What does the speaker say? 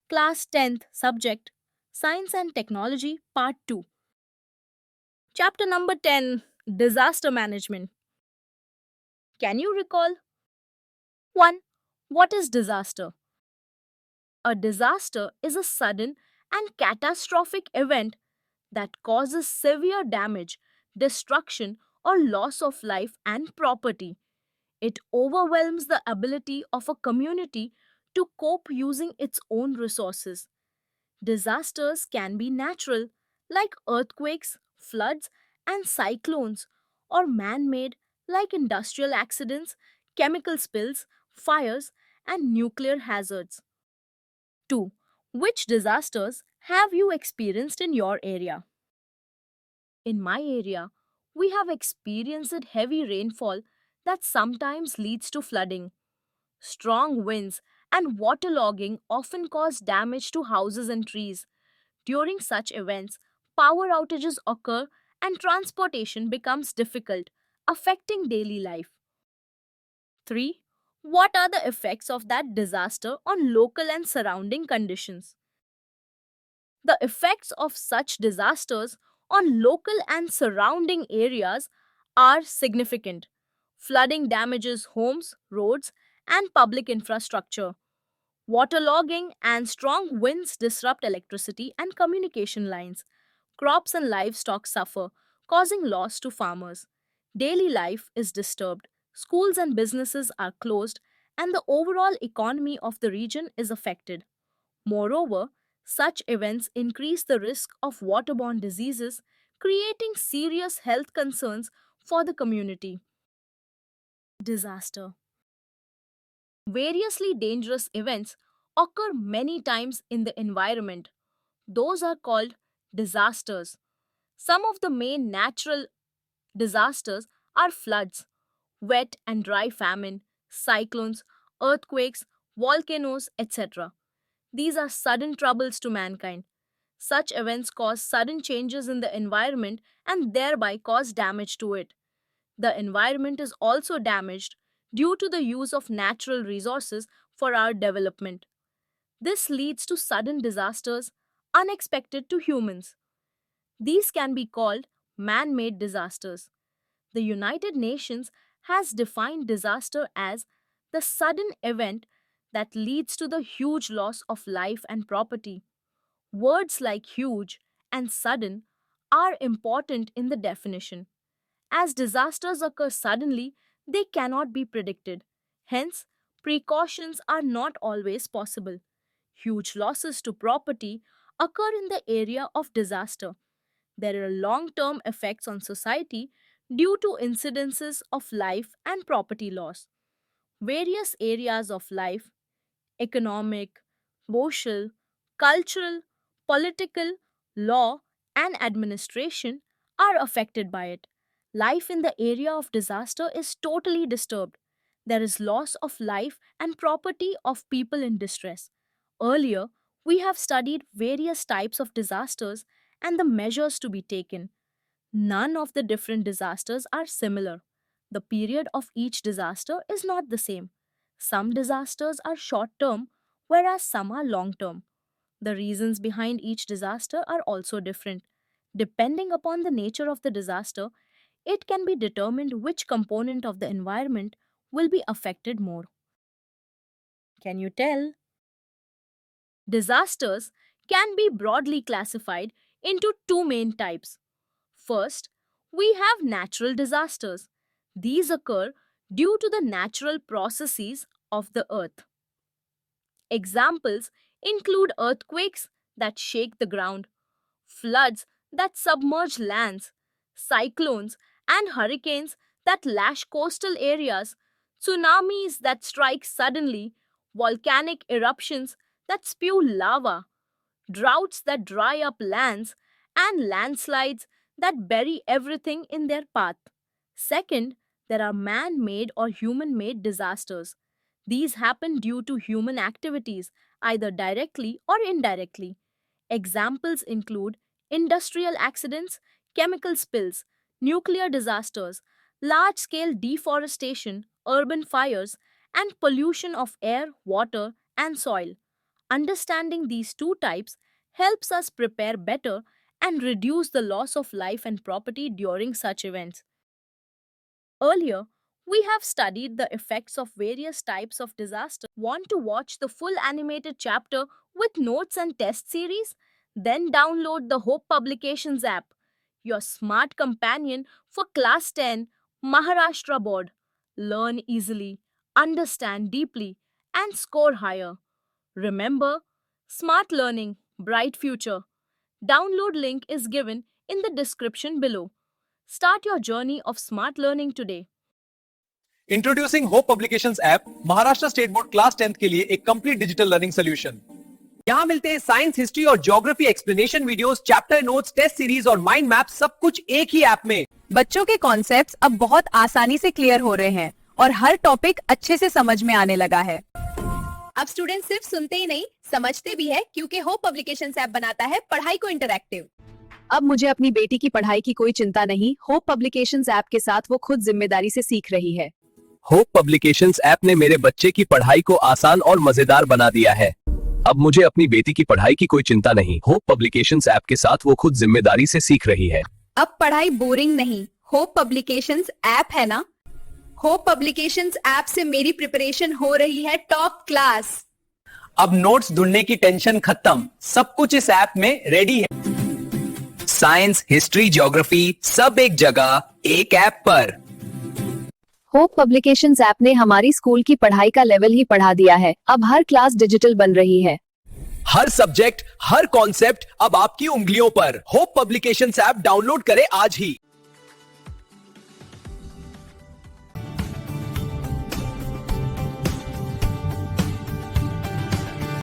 Class 10th subject Science and Technology Part 2. Chapter number 10 Disaster Management. Can you recall? 1. What is disaster? A disaster is a sudden and catastrophic event that causes severe damage, destruction, or loss of life and property. It overwhelms the ability of a community to cope using its own resources. Disasters can be natural, like earthquakes, floods, and cyclones, or man made, like industrial accidents, chemical spills, fires, and nuclear hazards. 2. Which disasters have you experienced in your area? In my area, we have experienced heavy rainfall that sometimes leads to flooding. Strong winds and waterlogging often cause damage to houses and trees. During such events, power outages occur and transportation becomes difficult, affecting daily life. 3. What are the effects of that disaster on local and surrounding conditions? The effects of such disasters on local and surrounding areas are significant. Flooding damages homes, roads, and public infrastructure. Waterlogging and strong winds disrupt electricity and communication lines. Crops and livestock suffer, causing loss to farmers. Daily life is disturbed. Schools and businesses are closed, and the overall economy of the region is affected. Moreover, such events increase the risk of waterborne diseases, creating serious health concerns for the community. Disaster. Variously dangerous events occur many times in the environment. Those are called disasters. Some of the main natural disasters are floods, wet and dry famine, cyclones, earthquakes, volcanoes, etc. These are sudden troubles to mankind. Such events cause sudden changes in the environment and thereby cause damage to it. The environment is also damaged due to the use of natural resources for our development. This leads to sudden disasters unexpected to humans. These can be called man made disasters. The United Nations has defined disaster as the sudden event that leads to the huge loss of life and property. Words like huge and sudden are important in the definition. As disasters occur suddenly, they cannot be predicted. Hence, precautions are not always possible. Huge losses to property occur in the area of disaster. There are long term effects on society due to incidences of life and property loss. Various areas of life economic, social, cultural, political, law, and administration are affected by it. Life in the area of disaster is totally disturbed. There is loss of life and property of people in distress. Earlier, we have studied various types of disasters and the measures to be taken. None of the different disasters are similar. The period of each disaster is not the same. Some disasters are short term, whereas some are long term. The reasons behind each disaster are also different. Depending upon the nature of the disaster, it can be determined which component of the environment will be affected more. Can you tell? Disasters can be broadly classified into two main types. First, we have natural disasters. These occur due to the natural processes of the earth. Examples include earthquakes that shake the ground, floods that submerge lands, cyclones and hurricanes that lash coastal areas, tsunamis that strike suddenly, volcanic eruptions that spew lava, droughts that dry up lands, and landslides that bury everything in their path. Second, there are man made or human made disasters. These happen due to human activities, either directly or indirectly. Examples include industrial accidents, chemical spills, nuclear disasters, large scale deforestation, urban fires, and pollution of air, water, and soil. Understanding these two types helps us prepare better and reduce the loss of life and property during such events. Earlier, we have studied the effects of various types of disaster. Want to watch the full animated chapter with notes and test series? Then download the Hope Publications app, your smart companion for Class 10 Maharashtra Board. Learn easily, understand deeply, and score higher. Remember, smart learning, bright future. Download link is given in the description below. Start your journey of smart learning today. Introducing hope publications app Maharashtra state board class 10th के लिए एक complete digital learning solution. यहाँ मिलते हैं science, history और geography explanation videos, chapter notes, test series और mind map, सब कुछ एक ही ऐप में। बच्चों के कॉन्सेप्ट्स अब बहुत आसानी से क्लियर हो रहे हैं और हर टॉपिक अच्छे से समझ में आने लगा है। अब स्टूडेंट सिर्फ सुनते ही नहीं, समझते भी है, क्योंकि होप पब्लिकेशंस ऐप बनाता है पढ़ाई को इंटरैक्टिव। अब मुझे अपनी बेटी की पढ़ाई की कोई चिंता नहीं। होप पब्लिकेशंस ऐप के साथ वो खुद जिम्मेदारी से सीख रही है। होप पब्लिकेशंस ऐप ने मेरे बच्चे की पढ़ाई को आसान और मजेदार बना दिया है। अब मुझे अपनी बेटी की पढ़ाई की कोई चिंता नहीं। होप पब्लिकेशंस ऐप के साथ वो खुद जिम्मेदारी से सीख रही है। अब पढ़ाई बोरिंग नहीं, होप पब्लिकेशंस ऐप है ना। होप पब्लिकेशंस ऐप से मेरी प्रिपरेशन हो रही है टॉप क्लास। अब नोट्स ढूंढने की टेंशन खत्म, सब कुछ इस ऐप में रेडी है। साइंस, हिस्ट्री, ज्योग्राफी सब एक जगह, एक ऐप पर। होप पब्लिकेशंस ऐप ने हमारी स्कूल की पढ़ाई का लेवल ही बढ़ा दिया है। अब हर क्लास डिजिटल बन रही है। हर सब्जेक्ट, हर कॉन्सेप्ट अब आपकी उंगलियों पर। होप पब्लिकेशंस ऐप डाउनलोड करें आज ही।